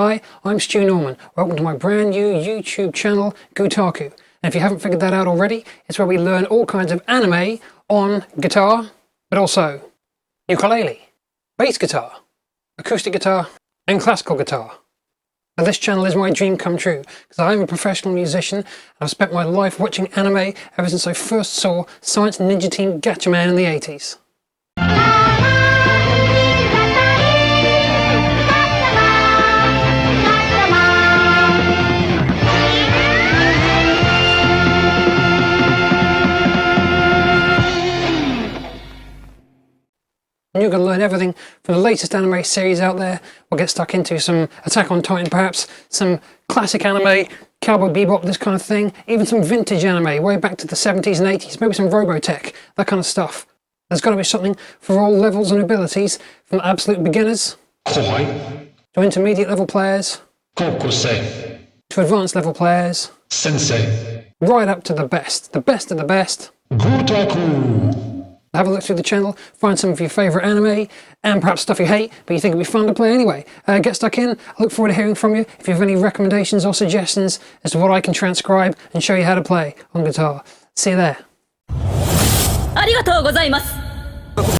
Hi, I'm Stu Norman. Welcome to my brand new YouTube channel, Guitaku. And if you haven't figured that out already, it's where we learn all kinds of anime on guitar, but also ukulele, bass guitar, acoustic guitar, and classical guitar. Now this channel is my dream come true, because I'm a professional musician and I've spent my life watching anime ever since I first saw Science Ninja Team Gatchaman in the 80s. And you're going to learn everything from the latest anime series out there. We'll get stuck into some Attack on Titan perhaps, some classic anime, Cowboy Bebop, this kind of thing, even some vintage anime, way back to the 70s and 80s, maybe some Robotech, that kind of stuff. There's got to be something for all levels and abilities, from absolute beginners, Kouhai, to intermediate level players, Koukousei, to advanced level players, Sensei, right up to the best of the best. Guitaku. Have a look through the channel, find some of your favourite anime, and perhaps stuff you hate, but you think it'd be fun to play anyway. Get stuck in. I look forward to hearing from you. If you have any recommendations or suggestions as to what I can transcribe and show you how to play on guitar. See you there. ありがとうございます。